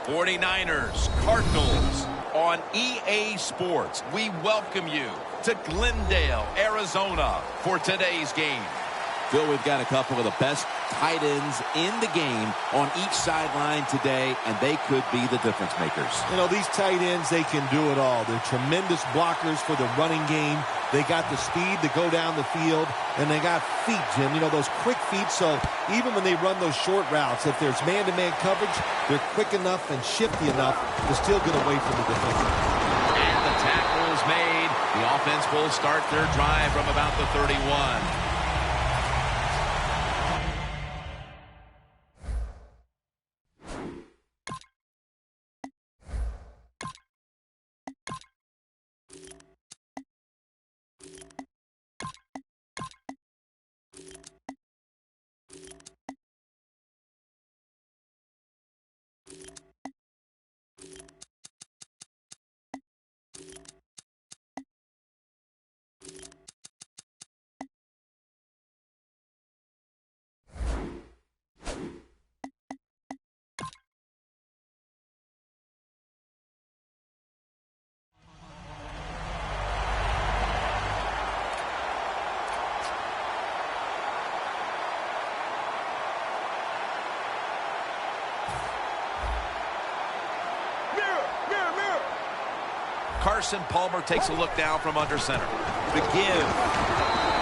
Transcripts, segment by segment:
49ers, Cardinals on EA Sports. We welcome you to Glendale, Arizona for today's game. Phil, we've got a couple of the best tight ends in the game on each sideline today, and they could be the difference makers. You know, these tight ends, they can do it all. They're tremendous blockers for the running game. They got the speed to go down the field, and they got feet, Jim. You know, those quick feet, so even when they run those short routes, if there's man-to-man coverage, they're quick enough and shifty enough to still get away from the defense. And the tackle is made. The offense will start their drive from about the 31. Carson Palmer takes a look down from under center. The give.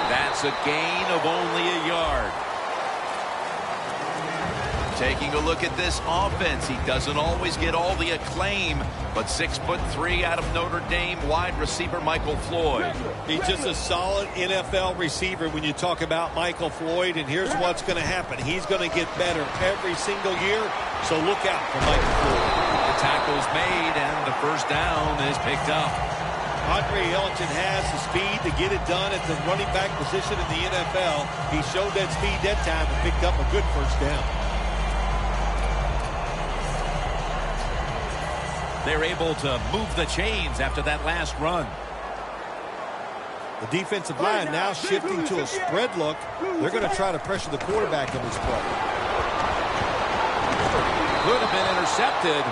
That's a gain of only a yard. Taking a look at this offense, he doesn't always get all the acclaim, but 6'3" out of Notre Dame wide receiver Michael Floyd. He's just a solid NFL receiver when you talk about Michael Floyd, and here's what's going to happen. He's going to get better every single year, so look out for Michael Floyd. The tackle's made, and the first down is picked up. Andre Ellington has the speed to get it done at the running back position in the NFL. He showed that speed that time and picked up a good first down. They're able to move the chains after that last run. The defensive line now shifting to a spread look. They're going to try to pressure the quarterback on this play. Could have been intercepted.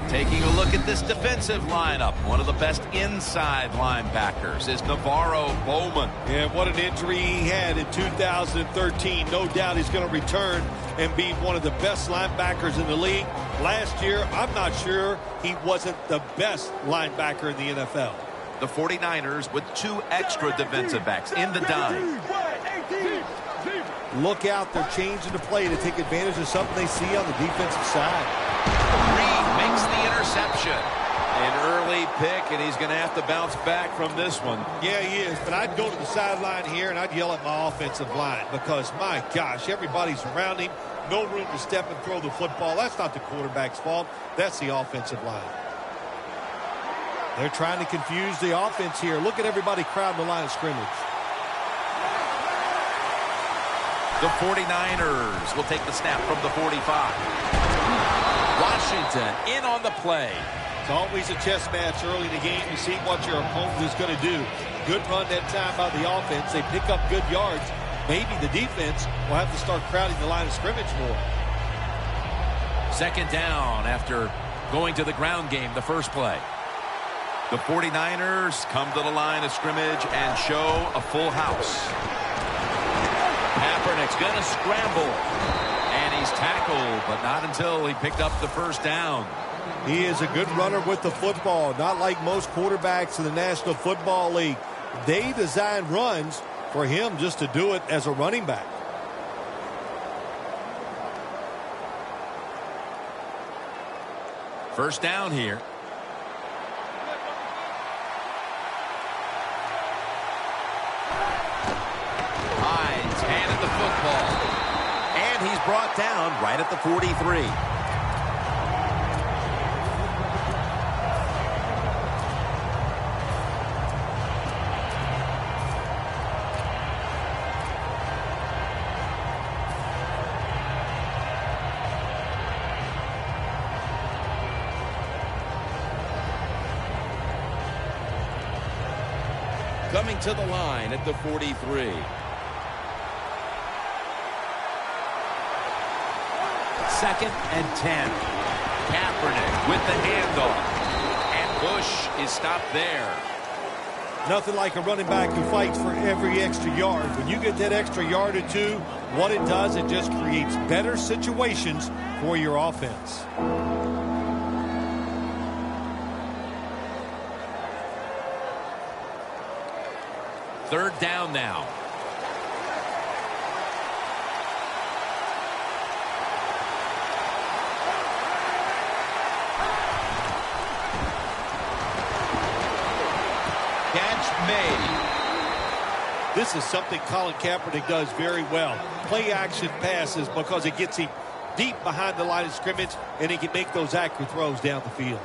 Taking a look at this defensive lineup, one of the best inside linebackers is Navarro Bowman. Yeah, what an injury he had in 2013. No doubt he's going to return and be one of the best linebackers in the league. Last year, I'm not sure he wasn't the best linebacker in the NFL. The 49ers with 2 extra defensive backs in the dime. Look out, they're changing the play to take advantage of something they see on the defensive side. Reed makes the interception. An early pick, and he's going to have to bounce back from this one. Yeah, he is, but I'd go to the sideline here and I'd yell at my offensive line because, my gosh, everybody's around him. No room to step and throw the football. That's not the quarterback's fault. That's the offensive line. They're trying to confuse the offense here. Look at everybody crowding the line of scrimmage. The 49ers will take the snap from the 45. Washington in on the play. It's always a chess match early in the game to see what your opponent is going to do. Good run that time by the offense. They pick up good yards. Maybe the defense will have to start crowding the line of scrimmage more. Second down after going to the ground game the first play. The 49ers come to the line of scrimmage and show a full house. Kaepernick's going to scramble. And he's tackled, but not until he picked up the first down. He is a good runner with the football, not like most quarterbacks in the National Football League. They design runs for him just to do it as a running back. First down here. Hines handed the football. And he's brought down right at the 43. Coming to the line at the 43. Second and 10. Kaepernick with the handoff. And Bush is stopped there. Nothing like a running back who fights for every extra yard. When you get that extra yard or two, what it does, it just creates better situations for your offense. Third down now. Catch made. This is something Colin Kaepernick does very well. Play action passes because it gets him deep behind the line of scrimmage and he can make those accurate throws down the field.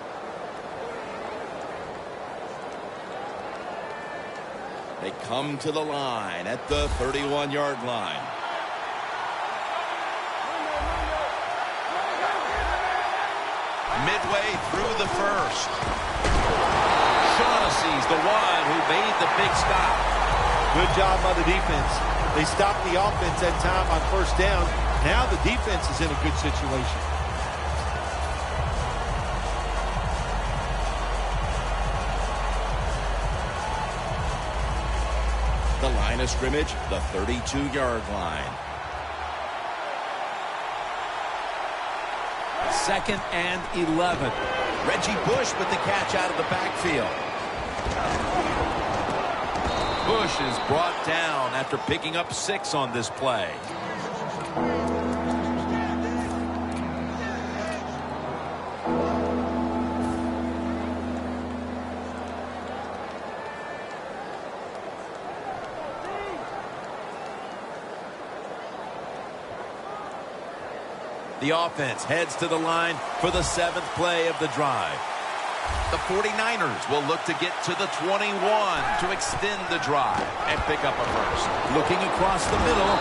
They come to the line at the 31-yard line. Midway through the first. Shaughnessy's the one who made the big stop. Good job by the defense. They stopped the offense that time on first down. Now the defense is in a good situation. The line of scrimmage, the 32-yard line. Second and 11. Reggie Bush with the catch out of the backfield. Bush is brought down after picking up 6 on this play. The offense heads to the line for the 7th play of the drive. The 49ers will look to get to the 21 to extend the drive and pick up a first. Looking across the middle.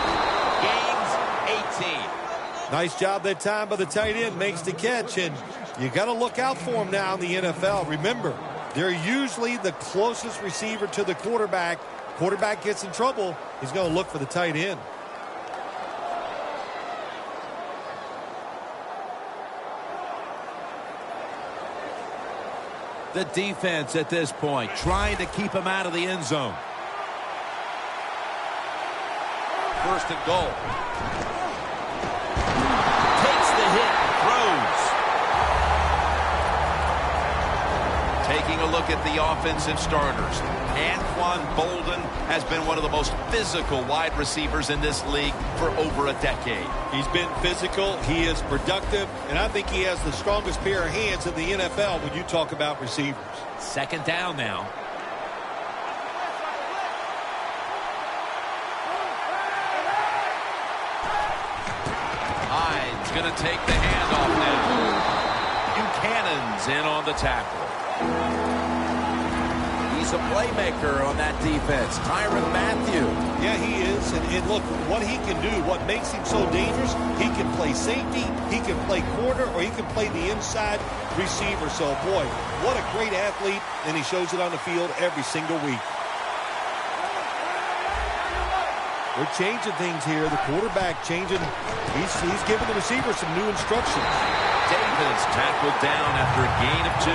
Gains 18. Nice job that time by the tight end. Makes the catch, and you got to look out for him now in the NFL. Remember, they're usually the closest receiver to the quarterback. Quarterback gets in trouble, he's going to look for the tight end. The defense at this point trying to keep him out of the end zone. First and goal. Takes the hit, throws. Taking a look at the offensive starters. Anquan Bolden has been one of the most physical wide receivers in this league for over a decade. He's been physical, he is productive, and I think he has the strongest pair of hands in the NFL when you talk about receivers. Second down now. Hyde's going to take the handoff now. Buchanan's in on the tackle. He's a playmaker on that defense. Tyrann Mathieu. Yeah, he is. And look, what he can do, what makes him so dangerous, he can play safety, he can play corner, or he can play the inside receiver. So, boy, what a great athlete, and he shows it on the field every single week. We're changing things here. The quarterback changing. He's giving the receiver some new instructions. Davis tackled down after a gain of 2.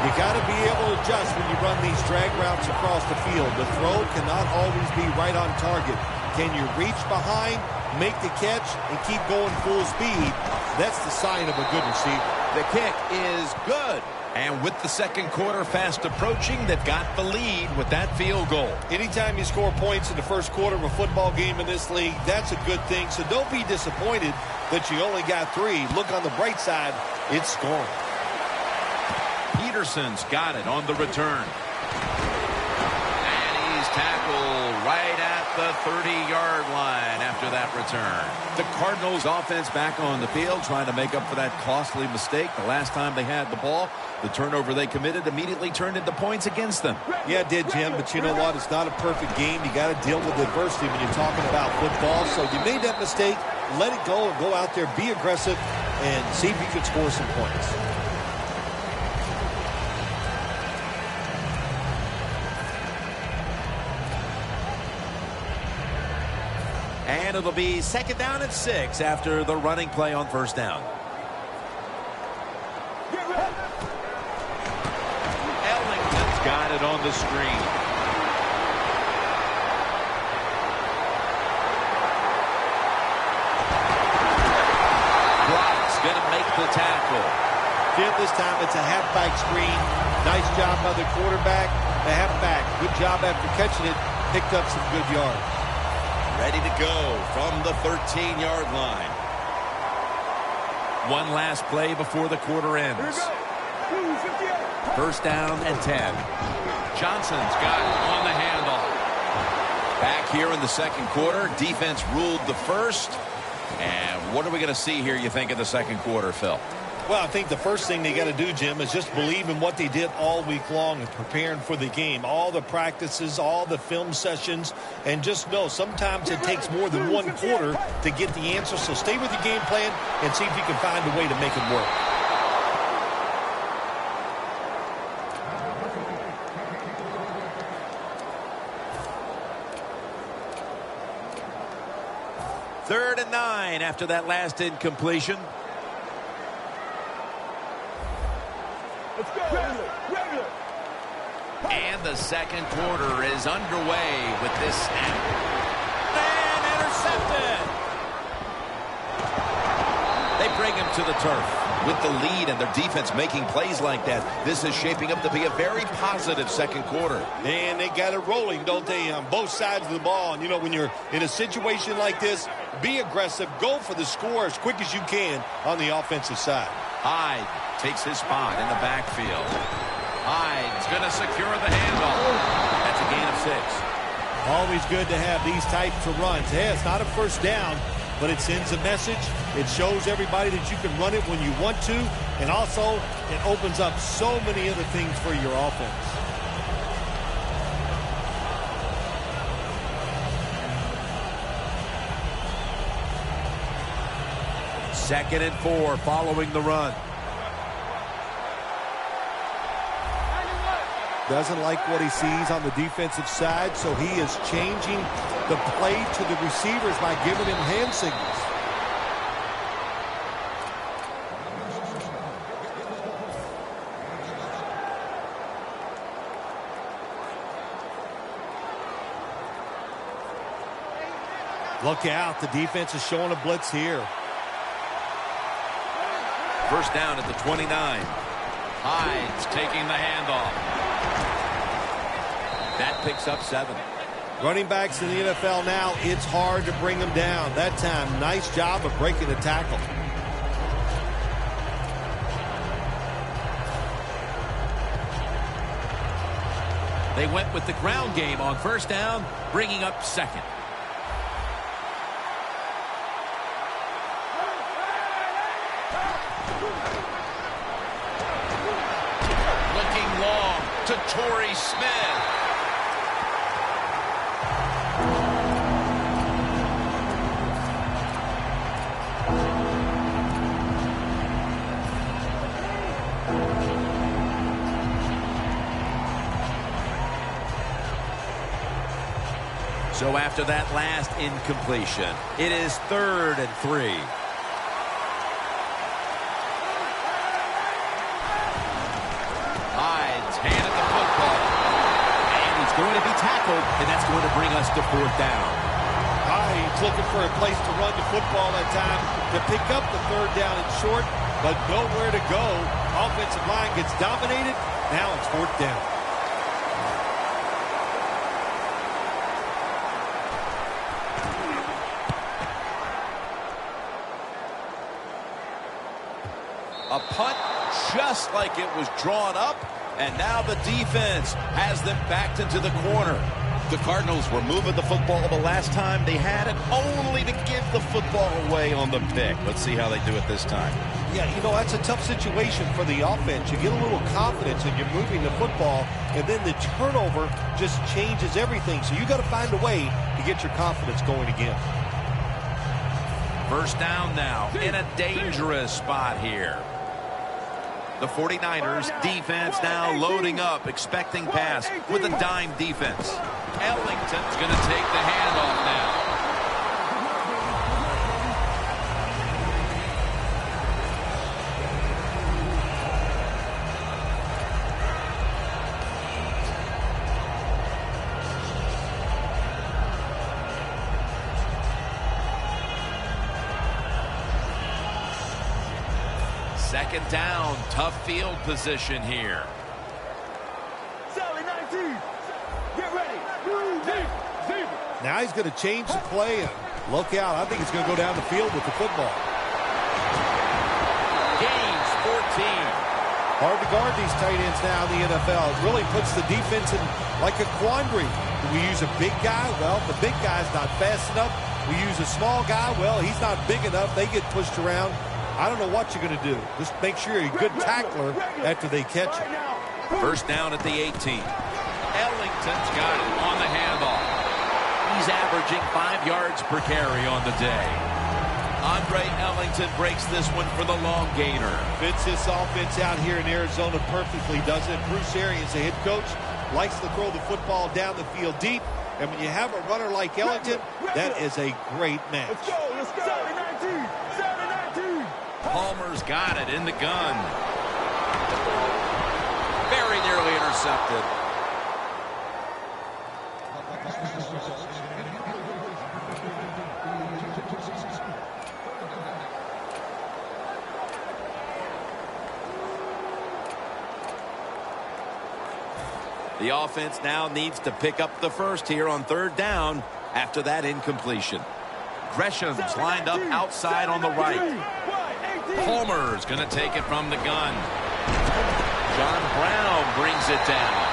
You got to be able to adjust when you run these drag routes across the field. The throw cannot always be right on target. Can you reach behind, make the catch, and keep going full speed? That's the sign of a good receiver. The kick is good. And with the second quarter fast approaching, they've got the lead with that field goal. Anytime you score points in the first quarter of a football game in this league, that's a good thing. So don't be disappointed that you only got 3. Look on the bright side, it's scoring. Peterson's got it on the return. And he's tackled right at the 30-yard line after that return. The Cardinals offense back on the field trying to make up for that costly mistake. The last time they had the ball, the turnover they committed immediately turned into points against them. Yeah, it did, Jim, but you know what? It's not a perfect game. You got to deal with adversity when you're talking about football. So you made that mistake, let it go and go out there, be aggressive, and see if you can score some points. And it'll be second down and 6 after the running play on first down. Ellington's got it on the screen. Brock's going to make the tackle. Jim, this time it's a halfback screen. Nice job by the quarterback. The halfback, good job after catching it. Picked up some good yards. Ready to go from the 13-yard line. One last play before the quarter ends. First down and 10. Johnson's got it on the handoff. Back here in the second quarter, defense ruled the first. And what are we going to see here, you think, in the second quarter, Phil? Well, I think the first thing they got to do, Jim, is just believe in what they did all week long and preparing for the game. All the practices, all the film sessions, and just know sometimes it takes more than one quarter to get the answer. So stay with your game plan and see if you can find a way to make it work. Third and 9 after that last incompletion. And the second quarter is underway with this snap. And intercepted. They bring him to the turf. With the lead and their defense making plays like that, this is shaping up to be a very positive second quarter. And they got it rolling, don't they, on both sides of the ball. And, you know, when you're in a situation like this, be aggressive. Go for the score as quick as you can on the offensive side. Hyde takes his spot in the backfield. Hyde's going to secure the handoff. That's a gain of 6. Always good to have these types of runs. Hey, it's not a first down, but it sends a message. It shows everybody that you can run it when you want to, and also it opens up so many other things for your offense. Second and 4 following the run. Doesn't like what he sees on the defensive side, so he is changing the play to the receivers by giving him hand signals. Look out, the defense is showing a blitz here. First down at the 29. Hyde's taking the handoff. That picks up 7. Running backs in the NFL now, it's hard to bring them down. That time, nice job of breaking the tackle. They went with the ground game on first down, bringing up second. Looking long to Torrey Smith. So after that last incompletion, it is 3rd and 3. Hyde's handed the football. And he's going to be tackled, and that's going to bring us to 4th down. He's looking for a place to run the football that time to pick up the 3rd down and short, but nowhere to go. Offensive line gets dominated. Now it's 4th down. A punt just like it was drawn up, and now the defense has them backed into the corner. The Cardinals were moving the football the last time they had it, only to give the football away on the pick. Let's see how they do it this time. Yeah, you know, that's a tough situation for the offense. You get a little confidence and you're moving the football, and then the turnover just changes everything. So you got to find a way to get your confidence going again. First down now in a dangerous spot here. The 49ers defense now loading up, expecting pass with a dime defense. Ellington's going to take the handoff now. Second down, tough field position here. Now he's going to change the play and look out. I think he's going to go down the field with the football. Gains 14. Hard to guard these tight ends now in the NFL. It really puts the defense in like a quandary. Do we use a big guy? Well, the big guy's not fast enough. We use a small guy. Well, he's not big enough. They get pushed around. I don't know what you're going to do. Just make sure you're a good tackler after they catch you. First down at the 18. Ellington's got it on the handoff. He's averaging 5 yards per carry on the day. Andre Ellington breaks this one for the long gainer. Fits this offense out here in Arizona perfectly, doesn't it? Bruce Arians, the head coach, likes to throw the football down the field deep. And when you have a runner like Ellington, that is a great match. Let's go, let's go. 7-19. Palmer's got it in the gun. Very nearly intercepted. The offense now needs to pick up the first here on third down after that incompletion. Gresham's lined up outside on the right. Palmer's going to take it from the gun. John Brown brings it down.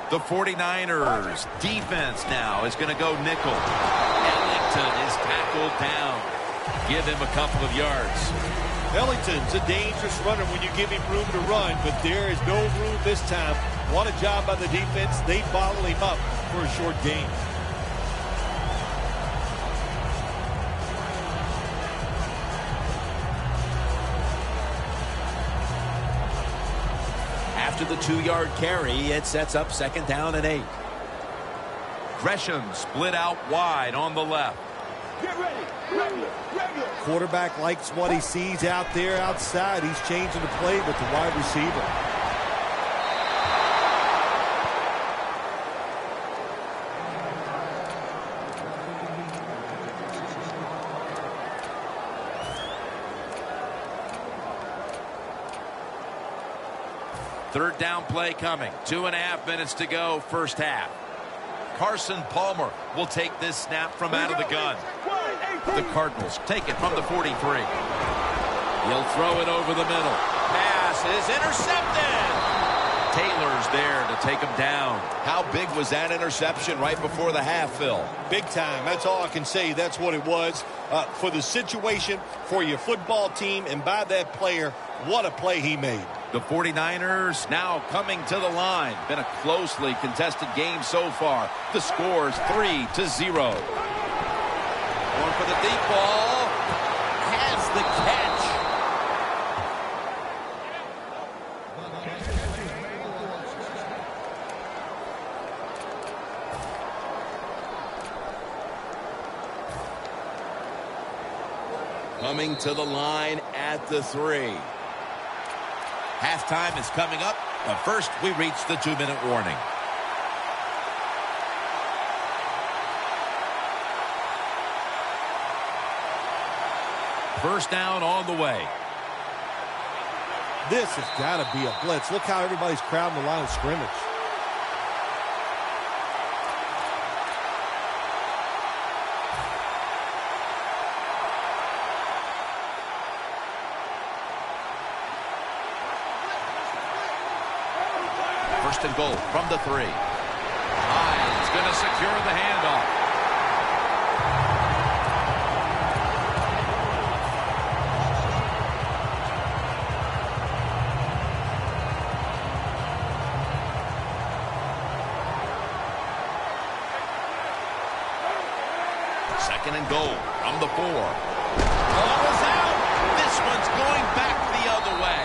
The 49ers defense now is going to go nickel. Ellington is tackled down. Give him a couple of yards. Ellington's a dangerous runner when you give him room to run, but there is no room this time. What a job by the defense. They bottle him up for a short gain. After the 2-yard carry, it sets up 2nd down and 8. Gresham split out wide on the left. Get ready. Regular. Quarterback likes what he sees out there outside. He's changing the play with the wide receiver. Third down play coming. 2.5 minutes to go, first half. Carson Palmer will take this snap from out of the gun. The Cardinals take it from the 43. He'll throw it over the middle. Pass is intercepted. Taylor's there to take him down. How big was that interception right before the half, Phil? Big time. That's all I can say. That's what it was. For the situation, for your football team, and by that player, what a play he made. The 49ers now coming to the line. Been a closely contested game so far. The score's 3-0. Going for the deep ball. Has the catch. Coming to the line at the 3. Halftime is coming up, but first we reach the 2-minute warning. First down on the way. This has got to be a blitz. Look how everybody's crowding the line of scrimmage. First and goal from the 3. Hines going to secure the handoff. Second and goal from the 4. Ball is out. This one's going back the other way.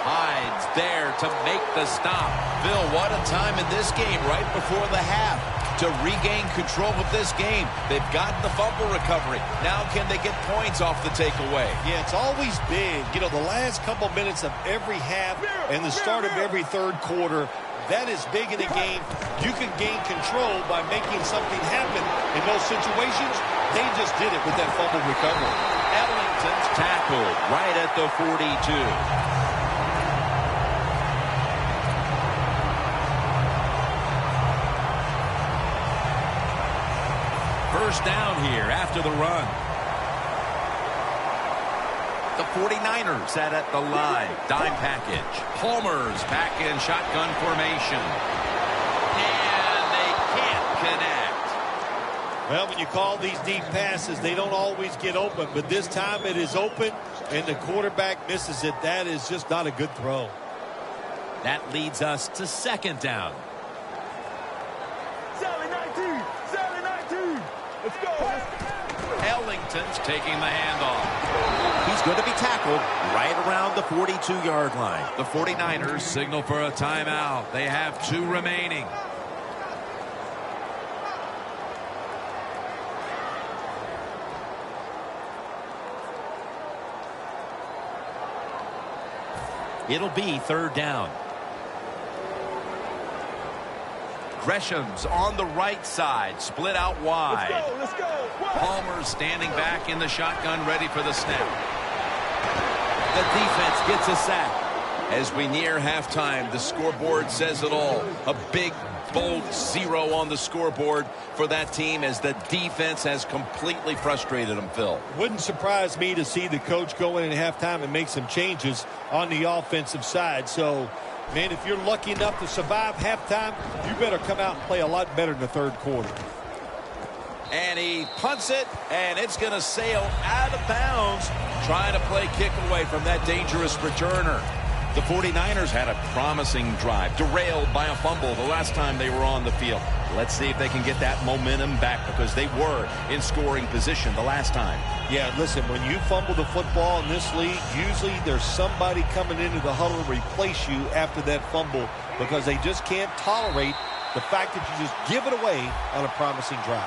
Hines there to make the stop. Phil, what a time in this game right before the half to regain control of this game. They've got the fumble recovery. Now can they get points off the takeaway? Yeah, it's always big. You know, the last couple minutes of every half and the start of every third quarter, that is big in a game. You can gain control by making something happen in those situations. They just did it with that fumble recovery. Ellington's tackled right at the 42. First down here after the run. The 49ers at the line. Dime package. Palmer's back in shotgun formation. And they can't connect. Well, when you call these deep passes, they don't always get open. But this time it is open, and the quarterback misses it. That is just not a good throw. That leads us to second down. Sally 19. Let's go. Ellington's taking the handoff. He's going to be tackled right around the 42-yard line. The 49ers signal for a timeout. They have 2 remaining. It'll be third down. Gresham's on the right side, split out wide. Let's go. Palmer's standing back in the shotgun, ready for the snap. The defense gets a sack. As we near halftime, the scoreboard says it all. A big, bold 0 on the scoreboard for that team as the defense has completely frustrated them, Phil. Wouldn't surprise me to see the coach go in at halftime and make some changes on the offensive side. So, man, if you're lucky enough to survive halftime, you better come out and play a lot better in the third quarter. And he punts it, and it's going to sail out of bounds, trying to play kick away from that dangerous returner. The 49ers had a promising drive, derailed by a fumble the last time they were on the field. Let's see if they can get that momentum back, because they were in scoring position the last time. Yeah, listen, when you fumble the football in this league, usually there's somebody coming into the huddle to replace you after that fumble, because they just can't tolerate the fact that you just give it away on a promising drive.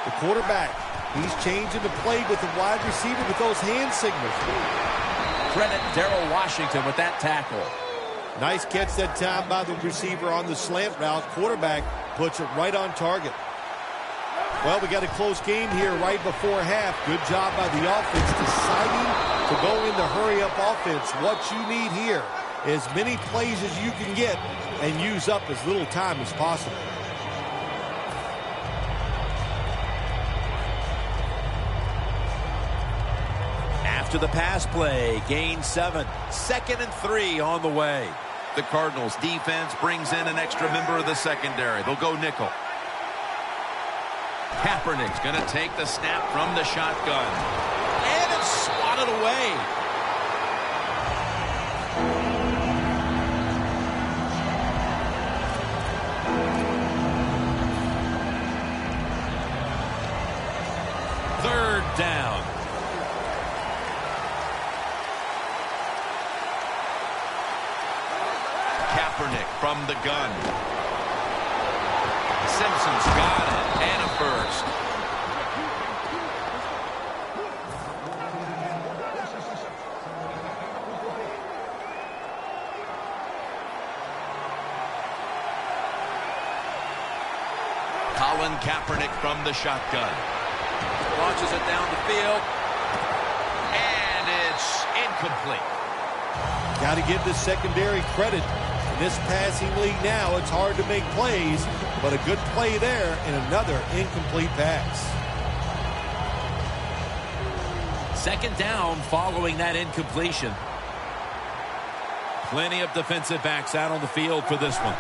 The quarterback, he's changing the play with the wide receiver with those hand signals. Credit Darrell Washington with that tackle. Nice catch that time by the receiver on the slant route. Quarterback puts it right on target. Well, we got a close game here right before half. Good job by the offense deciding to go into hurry-up offense. What you need here, as many plays as you can get and use up as little time as possible. After the pass play, gain 7. 2nd and 3 on the way. The Cardinals defense brings in an extra member of the secondary. They'll go nickel. Kaepernick's going to take the snap from the shotgun. And it's swatted away. Third down. Kaepernick from the gun. Simpson's got it, and a first. Colin Kaepernick from the shotgun. Launches it down the field, and it's incomplete. Got to give the secondary credit. In this passing league now, it's hard to make plays, but a good play there and another incomplete pass. Second down following that incompletion. Plenty of defensive backs out on the field for this one.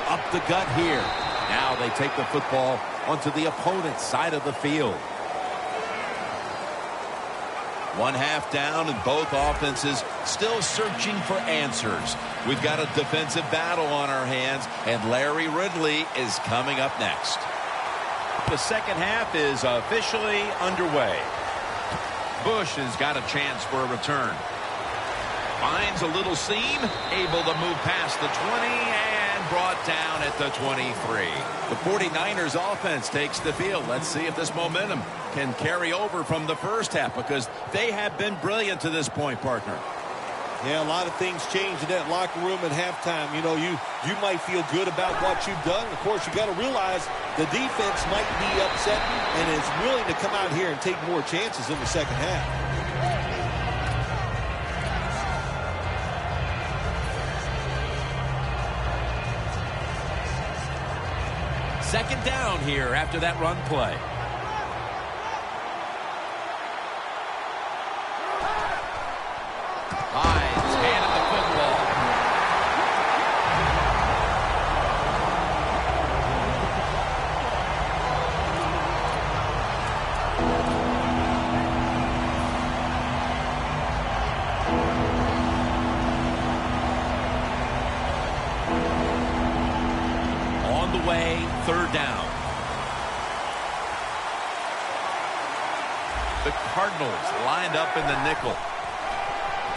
Up the gut here. Now they take the football onto the opponent's side of the field. 1 half down, and both offenses still searching for answers. We've got a defensive battle on our hands, and Larry Ridley is coming up next. The second half is officially underway. Bush has got a chance for a return. Finds a little seam, able to move past the 20, and brought down at the 23. The 49ers offense takes the field. Let's see if this momentum can carry over from the first half, because they have been brilliant to this point, partner. Yeah, a lot of things change in that locker room at halftime. You know, you might feel good about what you've done. Of course, you got to realize the defense might be upset and is willing to come out here and take more chances in the second half. Second down here after that run play. Hines handed the football. On the way, third down. The Cardinals lined up in the nickel.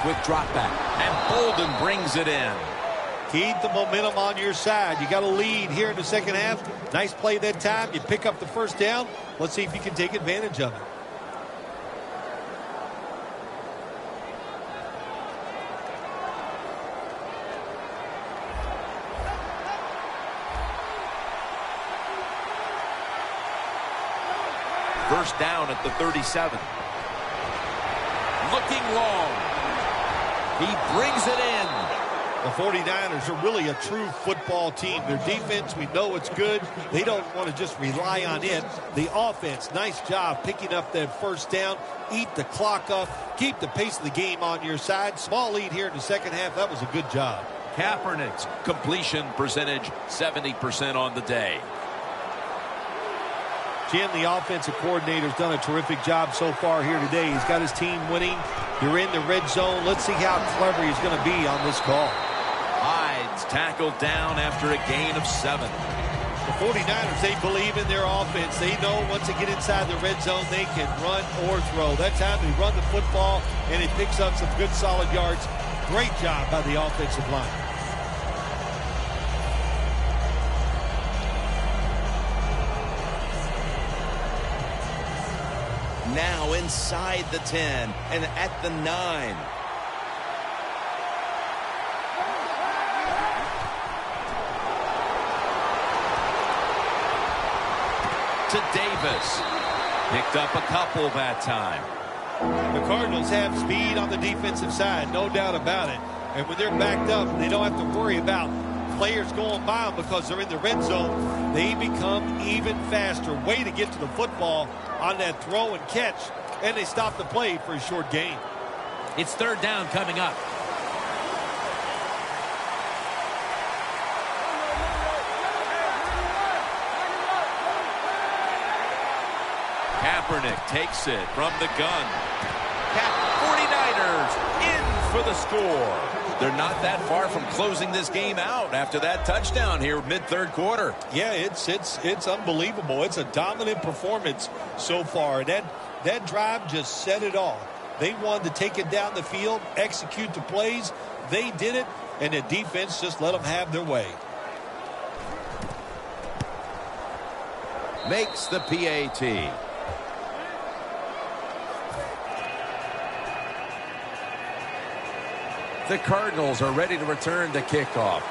Quick drop back, and Bolden brings it in. Keep the momentum on your side. You got a lead here in the second half. Nice play that time. You pick up the first down. Let's see if you can take advantage of it. First down at the 37. Looking long. He brings it in. The 49ers are really a true football team. Their defense, we know it's good. They don't want to just rely on it. The offense, nice job picking up that first down. Eat the clock up. Keep the pace of the game on your side. Small lead here in the second half. That was a good job. Kaepernick's completion percentage, 70% on the day. Jim, the offensive coordinator's done a terrific job so far here today. He's got his team winning. They're in the red zone. Let's see how clever he's going to be on this call. Hyde's tackled down after a gain of 7. The 49ers, they believe in their offense. They know once they get inside the red zone, they can run or throw. That time they run the football, and it picks up some good solid yards. Great job by the offensive line. Now inside the 10 and at the 9. To Davis. Picked up a couple that time. The Cardinals have speed on the defensive side, no doubt about it. And when they're backed up, they don't have to worry about players going by them because they're in the red zone. They become even faster. Way to get to the football on that throw and catch. And they stop the play for a short gain. It's third down coming up. Kaepernick takes it from the gun. 49ers in for the score. They're not that far from closing this game out after that touchdown here mid-third quarter. Yeah, it's unbelievable. It's a dominant performance so far. That drive just set it all. They wanted to take it down the field, execute the plays. They did it, and the defense just let them have their way. Makes the PAT. The Cardinals are ready to return to kickoff.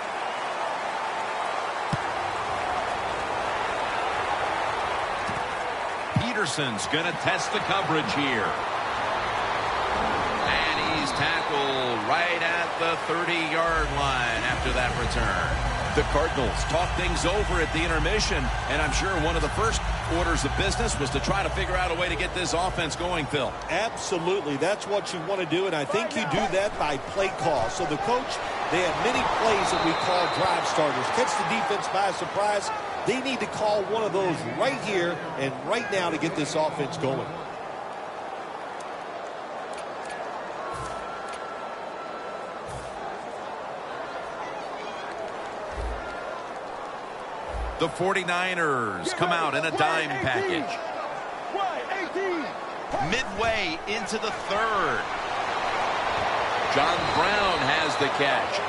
Peterson's going to test the coverage here. And he's tackled right at the 30-yard line after that return. The Cardinals talk things over at the intermission, and I'm sure one of the first orders of business was to try to figure out a way to get this offense going, Phil. Absolutely. That's what you want to do, and I think you do that by play call. So the coach, they have many plays that we call drive starters. Catch the defense by surprise. They need to call one of those right here and right now to get this offense going. The 49ers come out in a dime package. Midway into the third. John Brown has the catch.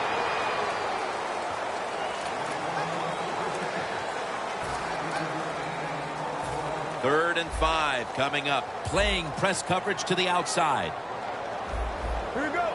Third and 5 coming up. Playing press coverage to the outside. Here we go.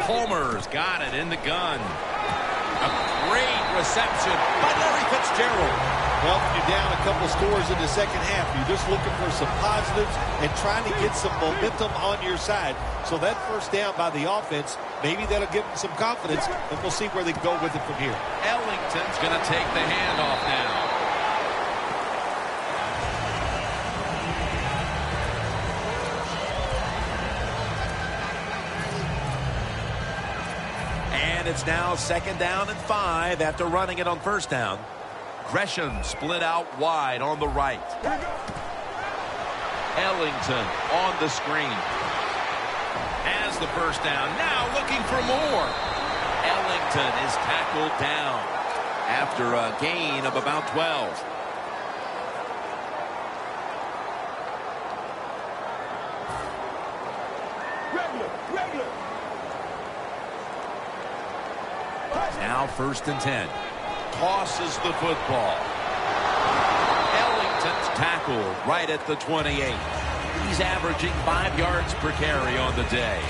Palmer's got it in the gun. A great reception by Larry Fitzgerald. Well, when you're down a couple scores in the second half, you're just looking for some positives and trying to get some momentum on your side. So that first down by the offense, maybe that'll give them some confidence, and we'll see where they go with it from here. Ellington's going to take the handoff now. And it's now second down and 5 after running it on first down. Gresham split out wide on the right. Ellington on the screen. Has the first down. Now looking for more. Ellington is tackled down after a gain of about 12. Now first and 10. Tosses the football. Ellington's tackled right at the 28. He's averaging 5 yards per carry on the day.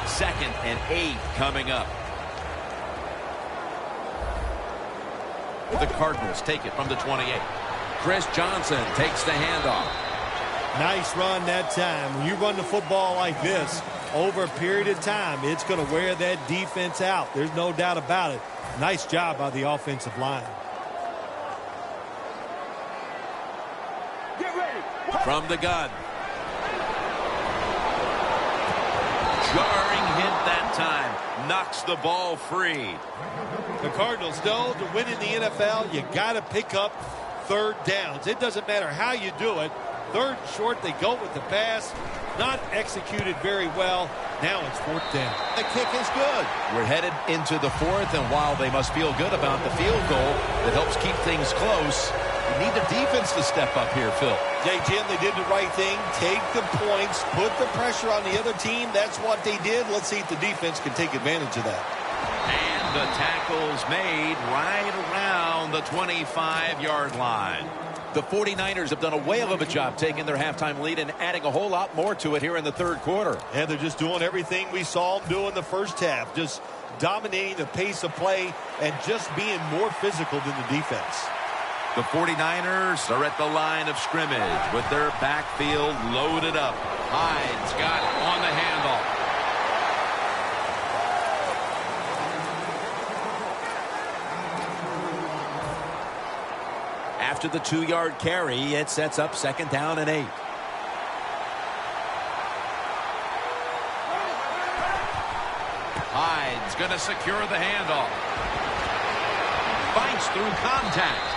Second and 8 coming up. The Cardinals take it from the 28. Chris Johnson takes the handoff. Nice run that time. When you run the football like this, over a period of time, it's going to wear that defense out. There's no doubt about it. Nice job by the offensive line. Get ready. From the gun. Jarring hit that time. Knocks the ball free. The Cardinals know to win in the NFL, you got to pick up third downs. It doesn't matter how you do it. Third and short, they go with the pass. Not executed very well. Now it's fourth down. The kick is good. We're headed into the fourth, and while they must feel good about the field goal that helps keep things close, you need the defense to step up here, Phil. Jay, Jim, they did the right thing. Take the points, put the pressure on the other team. That's what they did. Let's see if the defense can take advantage of that. And the tackle's made right around the 25-yard line. The 49ers have done a whale of a job taking their halftime lead and adding a whole lot more to it here in the third quarter. Yeah, they're just doing everything we saw them do in the first half. Just dominating the pace of play and just being more physical than the defense. The 49ers are at the line of scrimmage with their backfield loaded up. Hyde's got it on the handoff. After the 2-yard carry, it sets up 2nd down and 8. Hyde's going to secure the handoff. Fights through contact.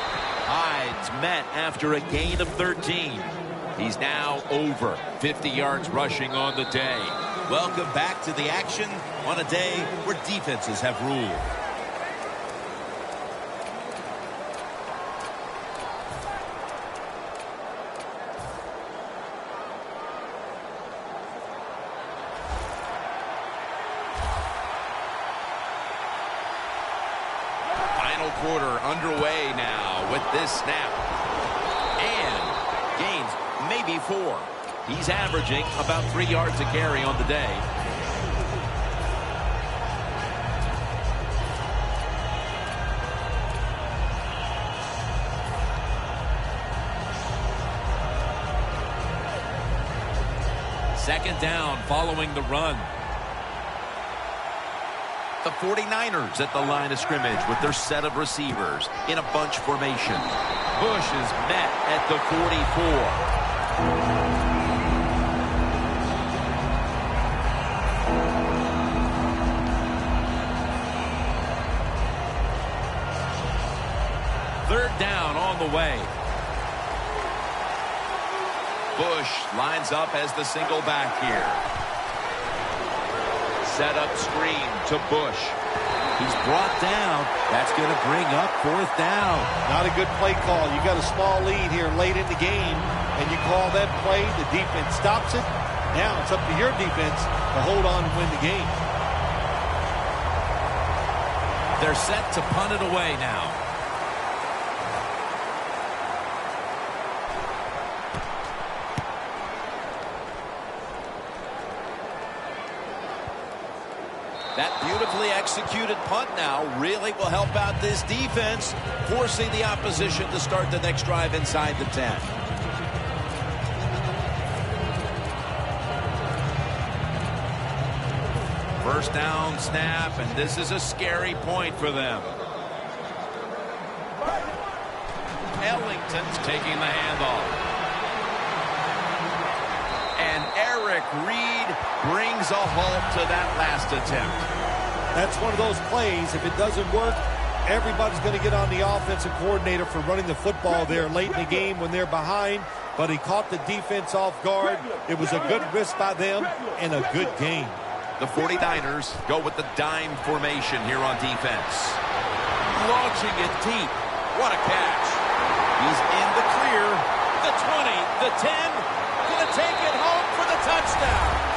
Hyde's met after a gain of 13. He's now over 50 yards rushing on the day. Welcome back to the action on a day where defenses have ruled. Quarter underway now with this snap. And gains maybe 4. He's averaging about 3 yards a carry on the day. Second down following the run. The 49ers at the line of scrimmage with their set of receivers in a bunch formation. Bush is met at the 44. Third down on the way. Bush lines up as the single back here. Set up screen to Bush. He's brought down. That's going to bring up 4th down. Not a good play call. You got a small lead here late in the game, and you call that play. The defense stops it. Now it's up to your defense to hold on and win the game. They're set to punt it away now. That beautifully executed punt now really will help out this defense, forcing the opposition to start the next drive inside the 10. First down snap, and this is a scary point for them. Ellington's taking the handoff. And Eric Reed brings a halt to that last attempt. That's one of those plays. If it doesn't work, everybody's going to get on the offensive coordinator for running the football there late in the game when they're behind. But he caught the defense off guard. It was a good risk by them and a good game. The 49ers go with the dime formation here on defense. Launching it deep. What a catch. He's in the clear. The 20, the 10, going to take it home for the touchdown.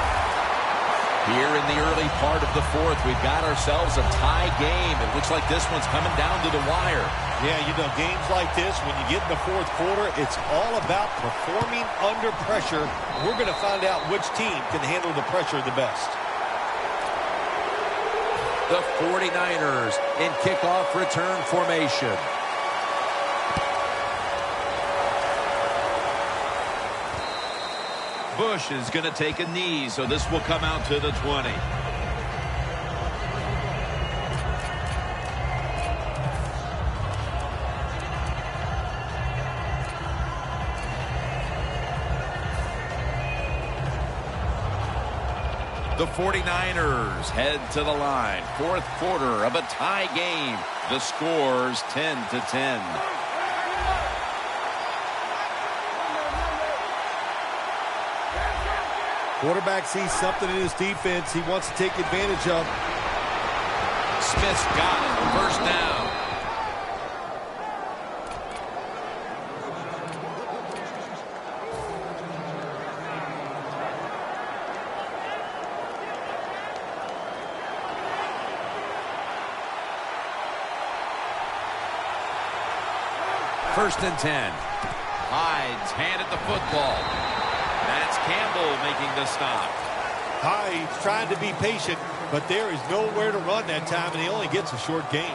Here in the early part of the fourth, we've got ourselves a tie game. It looks like this one's coming down to the wire. Yeah, you know, games like this, when you get in the fourth quarter, it's all about performing under pressure. We're going to find out which team can handle the pressure the best. The 49ers in kickoff return formation. Bush is going to take a knee, so this will come out to the 20. The 49ers head to the line. Fourth quarter of a tie game. The score's 10-10. Quarterback sees something in his defense he wants to take advantage of. Smith's got it. First down. First and 10. Hyde's handed the football. That's Campbell making the stop. Hyde's trying to be patient, but there is nowhere to run that time, and he only gets a short gain.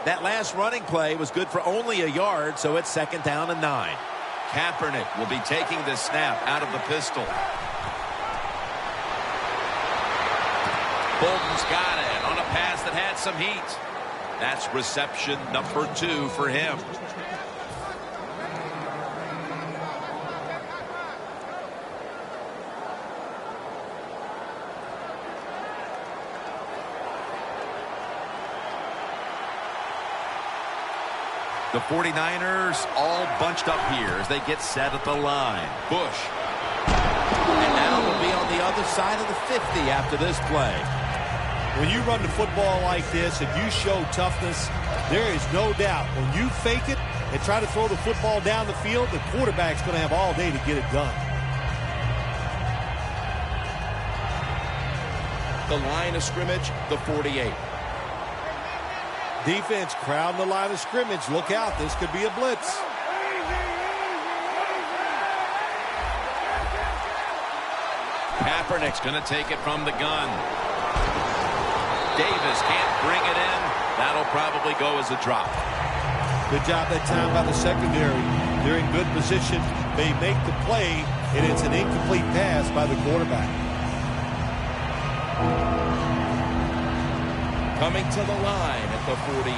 That last running play was good for only a yard, so it's second down and 9. Kaepernick will be taking the snap out of the pistol. Bolden's got it on a pass that had some heat. That's reception number 2 for him. The 49ers all bunched up here as they get set at the line. Bush. And now we'll be on the other side of the 50 after this play. When you run the football like this and you show toughness, there is no doubt when you fake it and try to throw the football down the field, the quarterback's going to have all day to get it done. The line of scrimmage, the 48. Defense crowding the line of scrimmage. Look out, this could be a blitz. Kaepernick's going to take it from the gun. Davis can't bring it in. That'll probably go as a drop. Good job that time by the secondary. They're in good position. They make the play, and it's an incomplete pass by the quarterback. Coming to the line at the 48.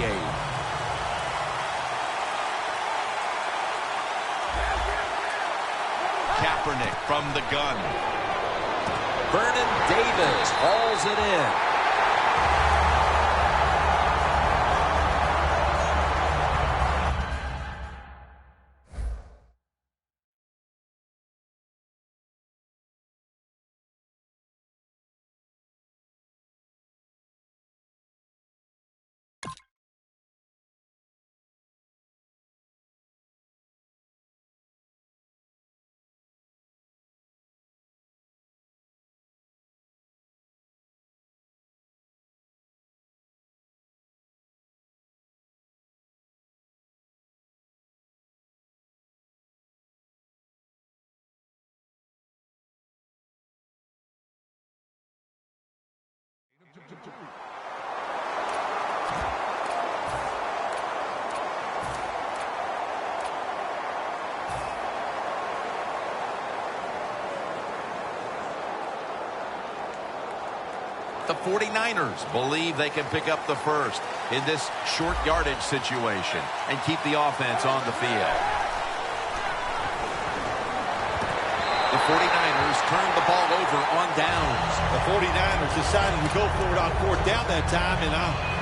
Kaepernick from the gun. Vernon Davis hauls it in. The 49ers believe they can pick up the first in this short yardage situation and keep the offense on the field. The 49ers turn the ball over on downs. The 49ers decided to go for it on fourth down that time, and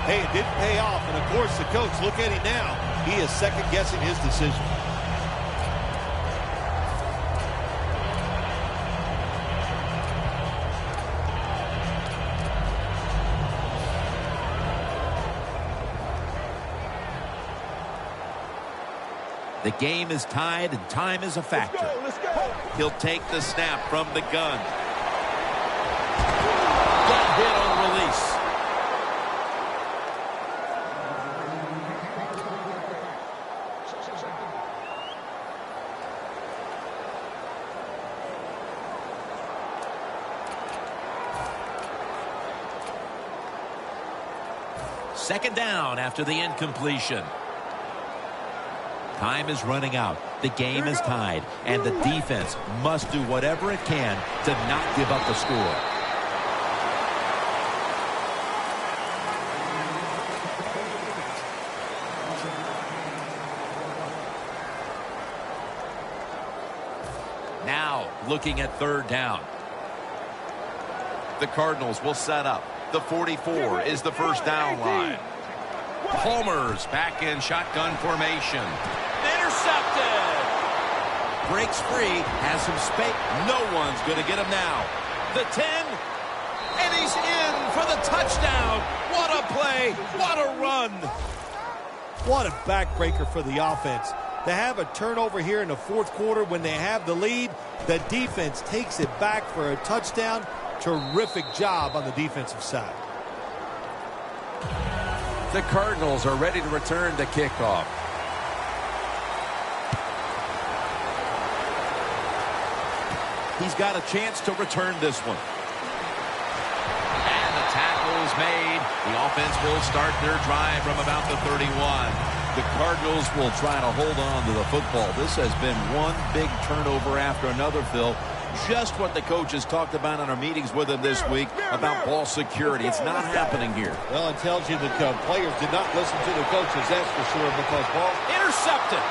hey, it didn't pay off. And, of course, the coach, look at him now. He is second-guessing his decision. The game is tied and time is a factor. Let's go. He'll take the snap from the gun. Got hit on release. Second down after the incompletion. Time is running out. The game is tied, and the defense must do whatever it can to not give up the score. Now, looking at third down. The Cardinals will set up. The 44 is the first down line. Palmer's back in shotgun formation. Intercepted. Breaks free, has some space. No one's going to get him now. The 10, and he's in for the touchdown. What a play. What a run. What a backbreaker for the offense. To have a turnover here in the fourth quarter when they have the lead, the defense takes it back for a touchdown. Terrific job on the defensive side. The Cardinals are ready to return the kickoff. He's got a chance to return this one. And the tackle is made. The offense will start their drive from about the 31. The Cardinals will try to hold on to the football. This has been one big turnover after another, Phil. Just what the coaches talked about in our meetings with him this week about ball security. It's not happening here. Well, it tells you that players did not listen to the coaches, that's for sure, because ball Intercepted.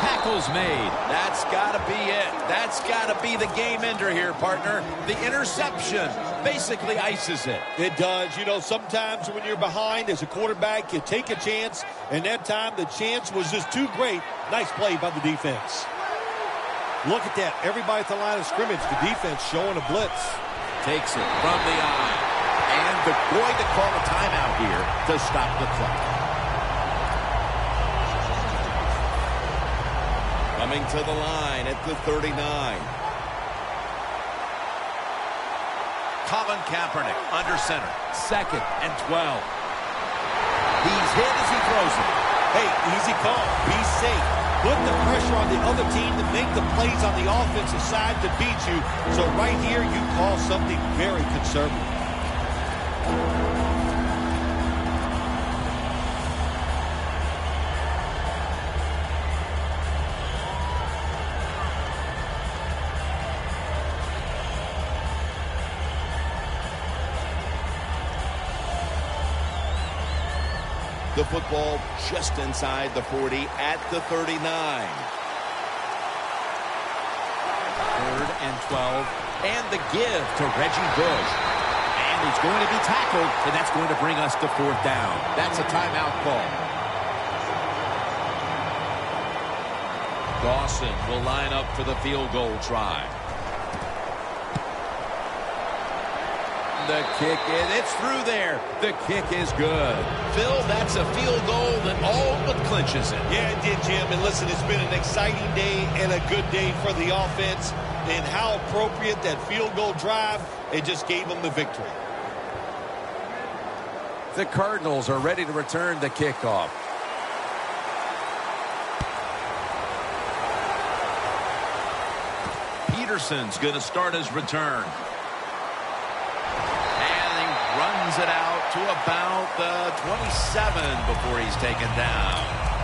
Tackle's made. That's got to be it. That's got to be the game ender here, partner. The interception basically ices it. It does. You know, sometimes when you're behind as a quarterback, you take a chance, and that time the chance was just too great. Nice play by the defense. Look at that. Everybody at the line of scrimmage, the defense showing a blitz. Takes it from the eye. And they're going to call a timeout here to stop the clock. Coming to the line at the 39. Colin Kaepernick under center. 2nd and 12. He's hit as he throws it. Hey, easy call. Be safe. Put the pressure on the other team to make the plays on the offensive side to beat you. So right here, you call something very conservative. The football just inside the 40 at the 39. 3rd and 12. And the give to Reggie Bush. And he's going to be tackled, and that's going to bring us to 4th down. That's a timeout call. Dawson will line up for the field goal try. The kick is, it's through there. The kick is good. Phil, that's a field goal that all but clinches it. Yeah, it did, Jim. And listen, it's been an exciting day and a good day for the offense. And how appropriate that field goal drive, it just gave them the victory. The Cardinals are ready to return the kickoff. Peterson's going to start his return. Runs it out to about the 27 before he's taken down.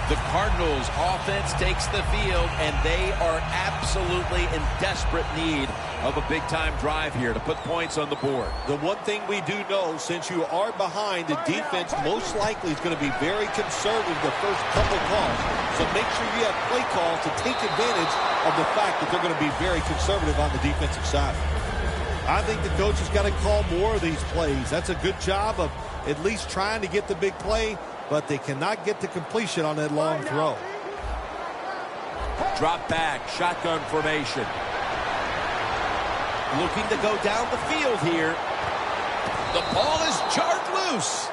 The Cardinals offense takes the field, and they are absolutely in desperate need of a big-time drive here to put points on the board. The one thing we do know, since you are behind, the defense most likely is going to be very conservative the first couple calls. So make sure you have play calls to take advantage of the fact that they're going to be very conservative on the defensive side. I think the coach has got to call more of these plays. That's a good job of at least trying to get the big play, but they cannot get the completion on that long throw. Drop back, shotgun formation. Looking to go down the field here. The ball is jarred loose.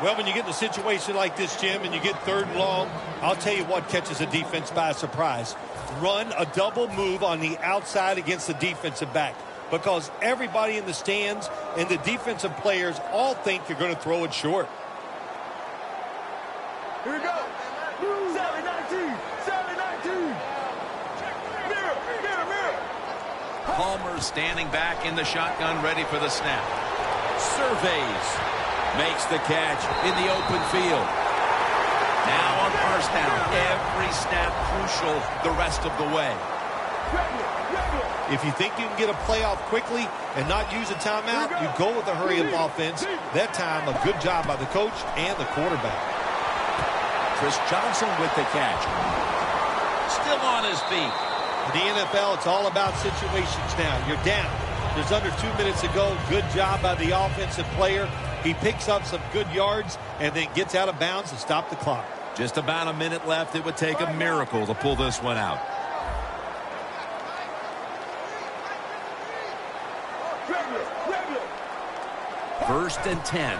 Well, when you get in a situation like this, Jim, and you get 3rd and long, I'll tell you what catches a defense by surprise. Run a double move on the outside against the defensive back. Because everybody in the stands and the defensive players all think you're going to throw it short. Here we go. Sally 19. Sally 19. Mirror, mirror, mirror. Palmer standing back in the shotgun, ready for the snap. Surveys. Makes the catch in the open field. Now on first down, every snap crucial the rest of the way. If you think you can get a playoff quickly and not use a timeout, you go with a hurry-up offense. That time, a good job by the coach and the quarterback. Chris Johnson with the catch. Still on his feet. In the NFL, it's all about situations now. You're down. There's under 2 minutes to go. Good job by the offensive player. He picks up some good yards and then gets out of bounds to stop the clock. Just about a minute left. It would take a miracle to pull this one out. First and 10.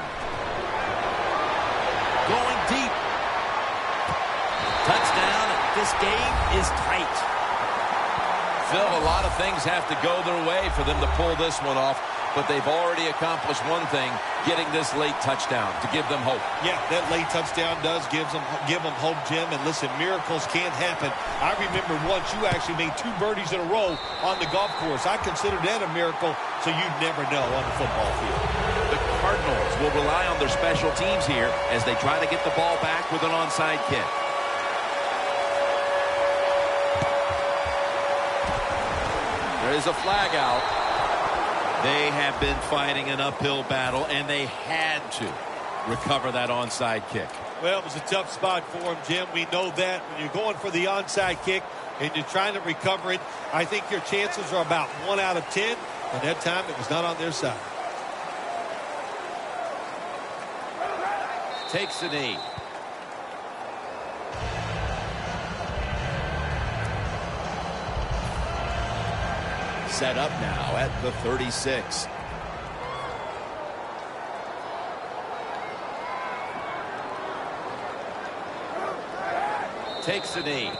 Going deep. Touchdown. This game is tight. Phil, a lot of things have to go their way for them to pull this one off, but they've already accomplished one thing, getting this late touchdown to give them hope. Yeah, that late touchdown does give them hope, Jim. And listen, miracles can't happen. I remember once you actually made 2 birdies in a row on the golf course. I consider that a miracle, so you'd never know on the football field. The Cardinals will rely on their special teams here as they try to get the ball back with an onside kick. There is a flag out. They have been fighting an uphill battle, and they had to recover that onside kick. Well, it was a tough spot for him, Jim. We know that. When you're going for the onside kick and you're trying to recover it, I think your chances are about 1 out of 10. And that time, it was not on their side. Takes a knee. Set up now at the 36. Takes a knee.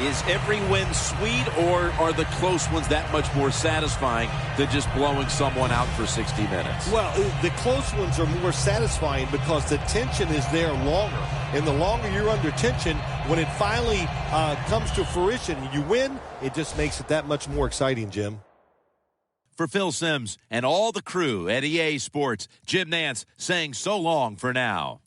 Is every win sweet, or are the close ones that much more satisfying than just blowing someone out for 60 minutes? Well, the close ones are more satisfying because the tension is there longer. And the longer you're under tension, when it finally comes to fruition, you win, it just makes it that much more exciting, Jim. For Phil Simms and all the crew at EA Sports, Jim Nantz saying so long for now.